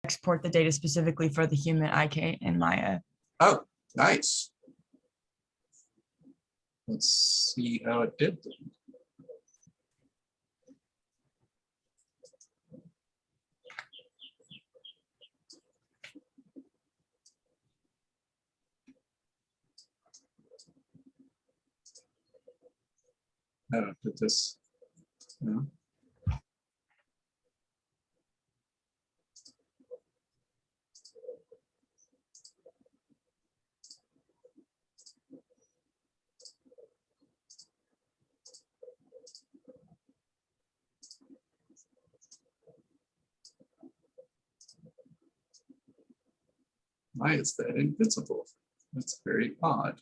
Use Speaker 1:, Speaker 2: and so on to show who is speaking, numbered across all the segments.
Speaker 1: export the data specifically for the human IK in Maya.
Speaker 2: Oh, nice. Let's see how it did. Did this? No. Why is that invisible? That's very odd.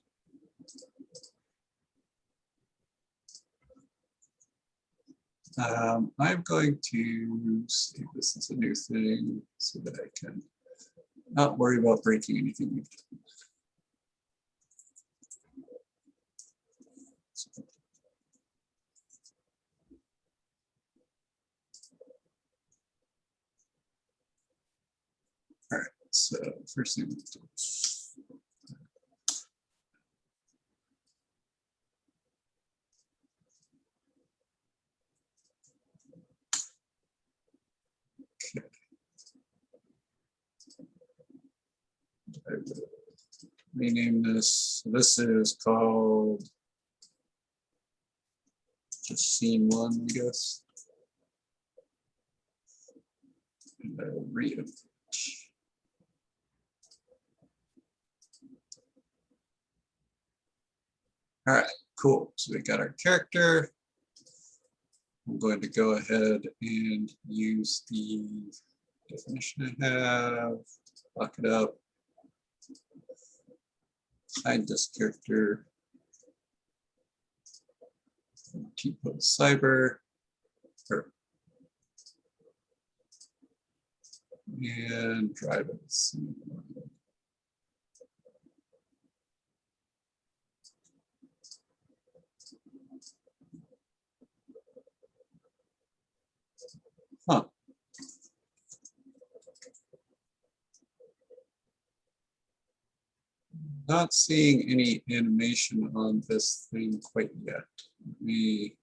Speaker 2: I'm going to save this as a new thing so that I can not worry about breaking anything we've done. All right, so first thing we'll do. Okay. I will rename this. This is called just scene 1, I guess. And I will read it. All right, cool. So we got our character. I'm going to go ahead and use the definition I have, lock it up, hide this character, T-pose cyber, and drive it. Huh. Not seeing any animation on this thing quite yet. Let me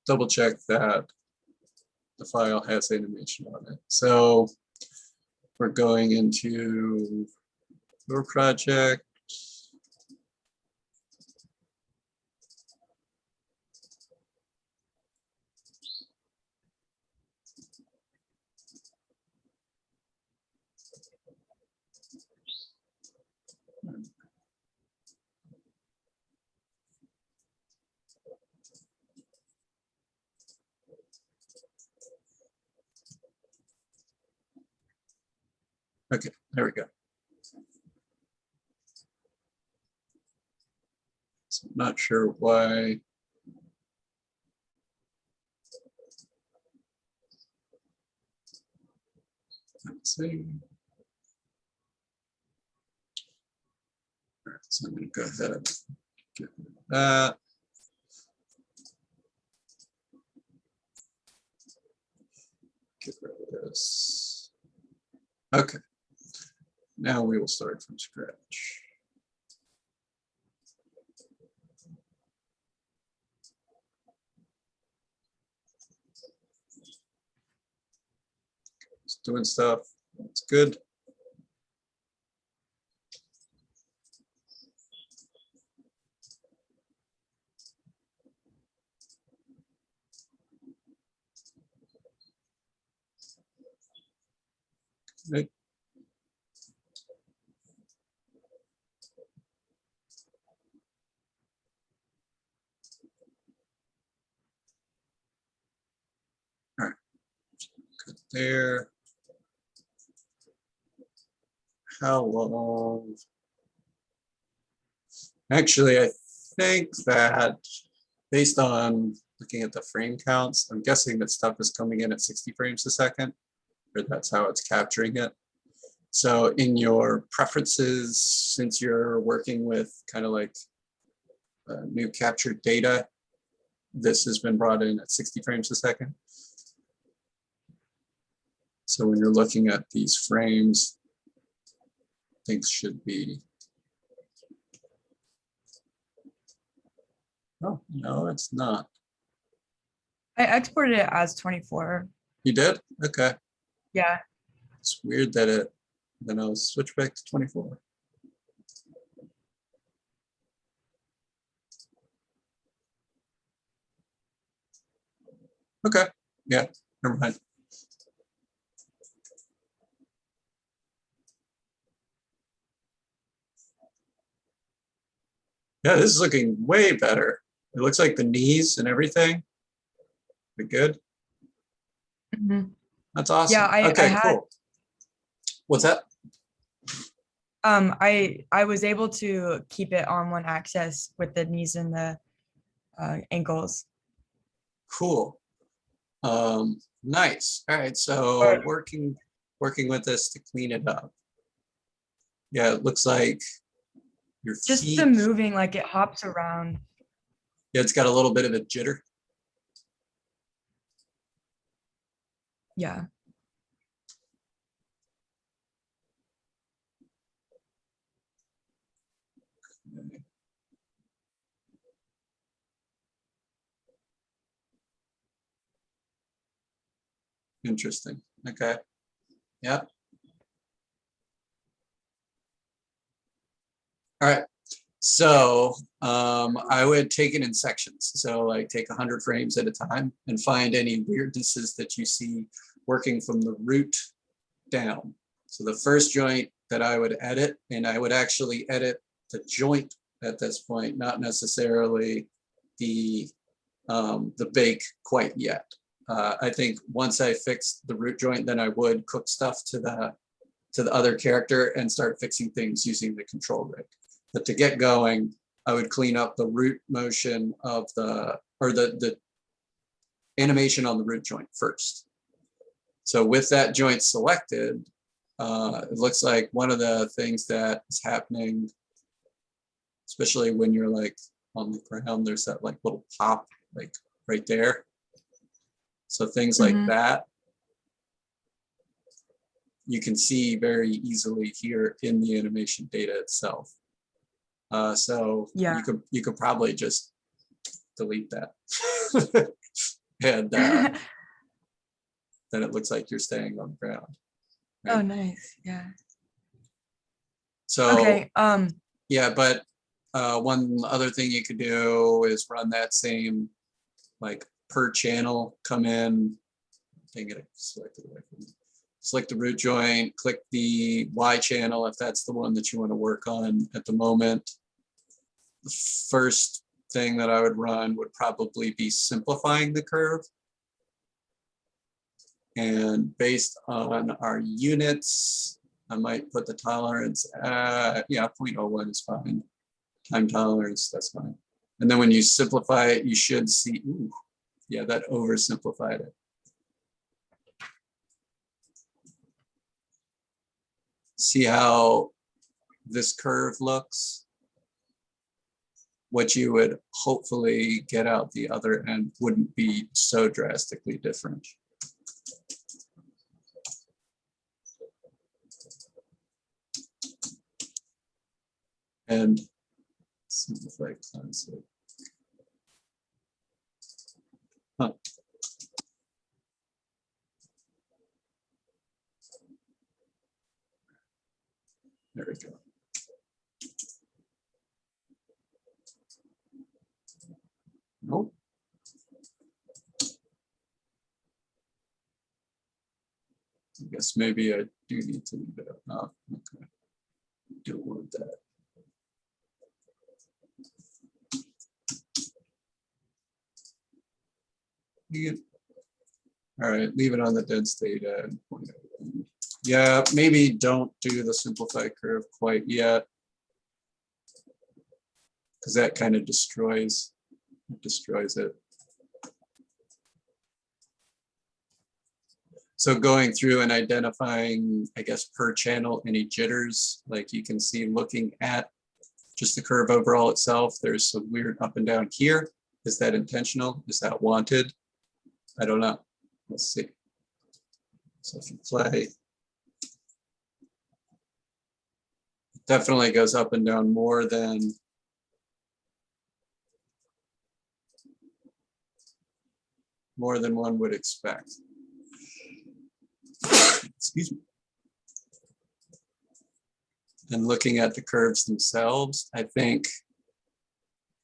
Speaker 2: double check that the file has animation on it. So we're going into your project. Okay, there we go. So I'm not sure why. Let's see. All right, so I'm going to go ahead and get rid of that. Get rid of this. Okay. Now we will start from scratch. It's doing stuff. That's good. Okay. All right. Good there. How long? Actually, I think that based on looking at the frame counts, I'm guessing that stuff is coming in at 60 frames a second, or that's how it's capturing it. So in your preferences, since you're working with kind of like new captured data. This has been brought in at 60 frames a second. So when you're looking at these frames, things should be. Oh, no, it's not.
Speaker 1: I exported it as 24.
Speaker 2: You did? Okay.
Speaker 1: Yeah.
Speaker 2: It's weird that then I'll switch back to 24. Okay, yeah, never mind. Yeah, this is looking way better. It looks like the knees and everything. Be good.
Speaker 1: Mhm.
Speaker 2: That's awesome.
Speaker 1: Yeah, I
Speaker 2: Okay,
Speaker 1: had
Speaker 2: cool. What's that?
Speaker 1: I was able to keep it on one axis with the knees and the ankles.
Speaker 2: Cool. Nice. All right, so
Speaker 1: Or
Speaker 2: working with this to clean it up. Yeah, it looks like your
Speaker 1: just
Speaker 2: feet.
Speaker 1: the moving, like it hops around.
Speaker 2: Yeah, it's got a little bit of a jitter.
Speaker 1: Yeah.
Speaker 2: Interesting. Okay. Yeah. All right. So I would take it in sections. So like take 100 frames at a time and find any weirdnesses that you see working from the root down. So the first joint that I would edit, and I would actually edit the joint at this point, not necessarily the bake quite yet. I think once I fixed the root joint, then I would cook stuff to the other character and start fixing things using the control rig. But to get going, I would clean up the root motion of the animation on the root joint first. So with that joint selected, it looks like one of the things that is happening, especially when you're like on the ground, there's that like little pop like right there. So things like that, you can see very easily here in the animation data itself. So
Speaker 1: Yeah.
Speaker 2: you could probably just delete that, and then it looks like you're staying on the ground. Right?
Speaker 1: Oh, nice. Yeah.
Speaker 2: So
Speaker 1: Okay.
Speaker 2: yeah, but one other thing you could do is run that same like per channel, come in, dang it, I selected away from it. Select the root joint, click the Y channel if that's the one that you want to work on at the moment. The first thing that I would run would probably be simplifying the curve. And based on our units, I might put the tolerance at, yeah, 0.01 is fine. Time tolerance, that's fine. And then when you simplify it, you should see, ooh, yeah, that oversimplified it. See how this curve looks? What you would hopefully get out the other end wouldn't be so drastically different. And simplify classic. Huh. There we go. Nope. I guess maybe I do need to leave it up. Oh, okay. Don't want that. All right, leave it on the dense data. Yeah, maybe don't do the simplified curve quite yet, because that kind of destroys it. So going through and identifying, I guess, per channel, any jitters, like you can see looking at just the curve overall itself. There's some weird up and down here. Is that intentional? Is that wanted? I don't know. Let's see. So if you play, it definitely goes up and down more than one would expect. Excuse me. And looking at the curves themselves, I think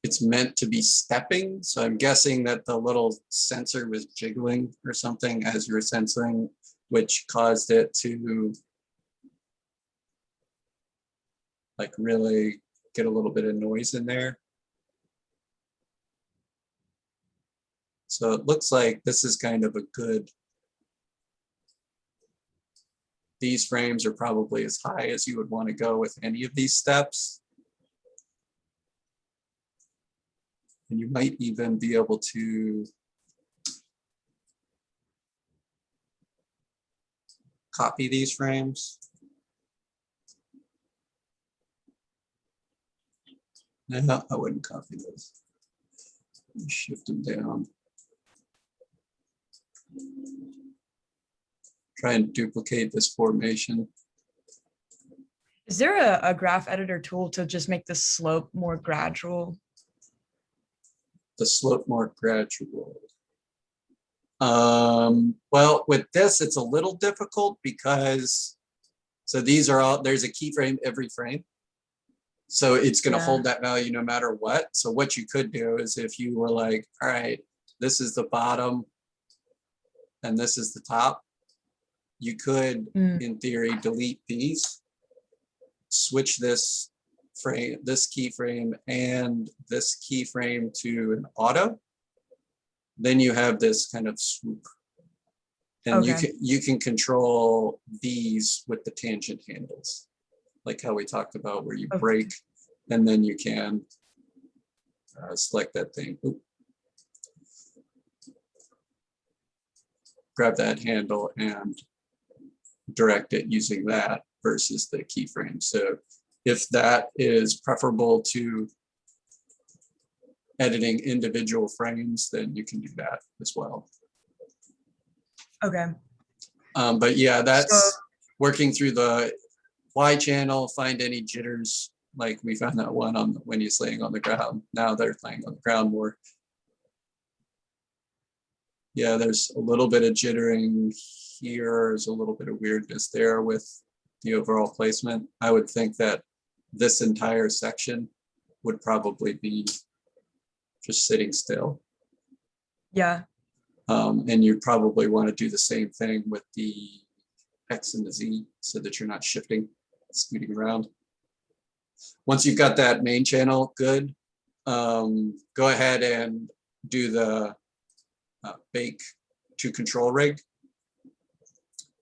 Speaker 2: it's meant to be stepping. So I'm guessing that the little sensor was jiggling or something as you were sensing, which caused it to like really get a little bit of noise in there. So it looks like this is kind of a good, these frames are probably as high as you would want to go with any of these steps. And you might even be able to copy these frames. No, I wouldn't copy those. Shift them down. Try and duplicate this formation.
Speaker 1: Is there a graph editor tool to just make the slope more gradual?
Speaker 2: The slope more gradual. Well, with this, it's a little difficult because, so these are all, there's a keyframe every frame. So it's going to hold that value no matter what. So what you could do is if you were like, all right, this is the bottom and this is the top, you could, in theory, delete these, switch this frame, this keyframe and this keyframe to an auto. Then you have this kind of swoop. And you can control these with the tangent handles, like how we talked about where you break and then you can select that thing. Oop. Grab that handle and direct it using that versus the keyframe. So if that is preferable to editing individual frames, then you can do that as well.
Speaker 1: Okay.
Speaker 2: But yeah, that's working through the Y channel, find any jitters. Like we found that one on when he's laying on the ground. Now they're laying on the ground more. Yeah, there's a little bit of jittering here. There's a little bit of weirdness there with the overall placement. I would think that this entire section would probably be just sitting still.
Speaker 1: Yeah.
Speaker 2: And you'd probably want to do the same thing with the X and the Z so that you're not shifting, scooting around. Once you've got that main channel good, go ahead and do the bake to control rig.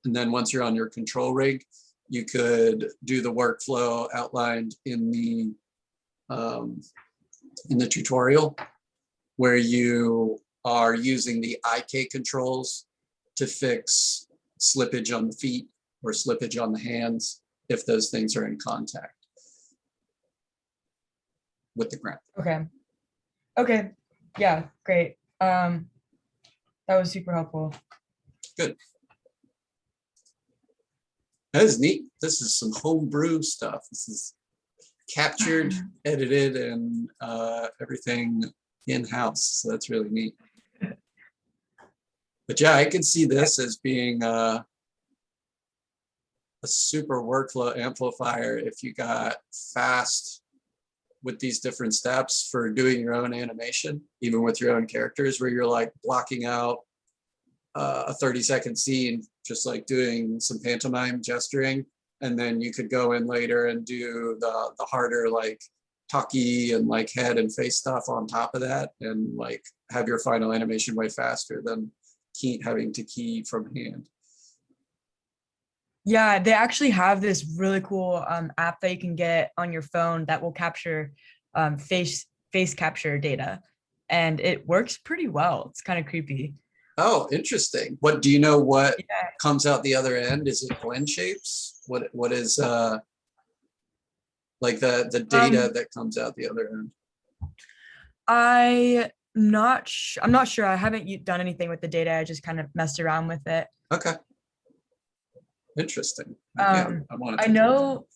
Speaker 2: And then once you're on your control rig, you could do the workflow outlined in the tutorial where you are using the IK controls to fix slippage on the feet or slippage on the hands if those things are in contact with the ground.
Speaker 1: Okay. Okay. Yeah, great. That was super helpful.
Speaker 2: Good. That is neat. This is some homebrew stuff. This is captured, edited, and everything in-house. So that's really neat. But yeah, I can see this as being a super workflow amplifier if you got fast with these different steps for doing your own animation, even with your own characters, where you're like blocking out a 30-second scene, just like doing some pantomime gesturing. And then you could go in later and do the harder like talky and like head and face stuff on top of that, and like have your final animation way faster than having to key from hand.
Speaker 1: Yeah, they actually have this really cool app that you can get on your phone that will capture face capture data, and it works pretty well. It's kind of creepy.
Speaker 2: Oh, interesting. What do you know? What comes out the other end? Is it blend shapes? What is? Like the data that comes out the other end.
Speaker 1: I'm not sure. I haven't done anything with the data. I just kind of messed around with it.
Speaker 2: Okay. Interesting. Yeah, I wanted
Speaker 1: I
Speaker 2: to do
Speaker 1: know.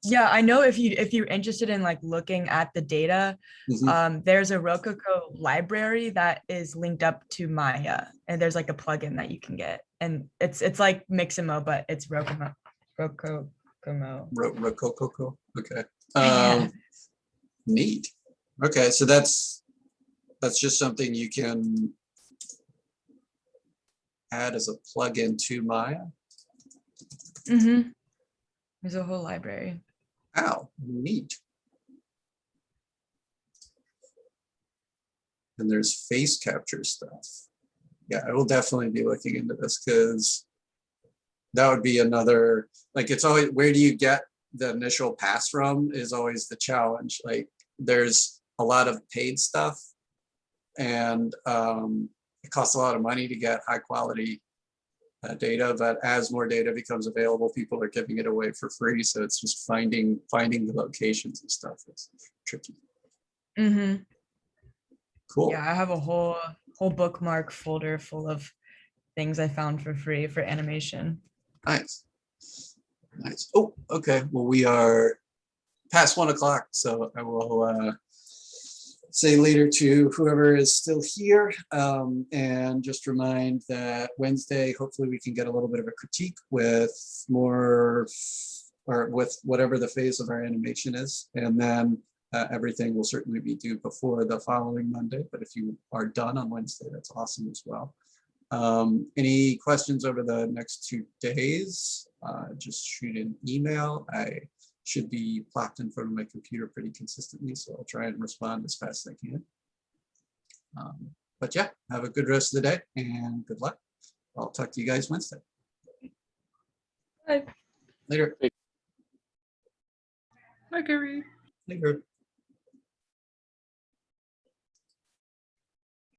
Speaker 1: Yeah, I know if you're interested in like looking at the data,
Speaker 2: that.
Speaker 1: there's a Rokoko library that is linked up to Maya, and there's like a plugin that you can get, and it's like Mixamo, but it's Rokoko.
Speaker 2: Rokoko. Okay.
Speaker 1: Yeah.
Speaker 2: Neat. Okay, so that's just something you can add as a plugin to Maya.
Speaker 1: Mm-hmm. There's a whole library.
Speaker 2: Wow, neat. And there's face capture stuff. Yeah, I will definitely be looking into this because that would be another, like, it's always, where do you get the initial pass from is always the challenge. Like, there's a lot of paid stuff, and it costs a lot of money to get high quality data, but as more data becomes available, people are giving it away for free. So it's just finding the locations and stuff. It's tricky.
Speaker 1: Mm-hmm.
Speaker 2: Cool.
Speaker 1: Yeah, I have a whole bookmark folder full of things I found for free for animation.
Speaker 2: Nice. Nice. Oh, okay. Well, we are past 1 o'clock, so I will say later to whoever is still here, and just remind that Wednesday, hopefully we can get a little bit of a critique with more, or with whatever the phase of our animation is. And then everything will certainly be due before the following Monday. But if you are done on Wednesday, that's awesome as well. Any questions over the next 2 days? Just shoot an email. I should be plopped in front of my computer pretty consistently, so I'll try and respond as fast as I can. But yeah, have a good rest of the day and good luck. I'll talk to you guys Wednesday.
Speaker 1: Bye.
Speaker 2: Later.
Speaker 1: Bye, Gary.
Speaker 2: Later.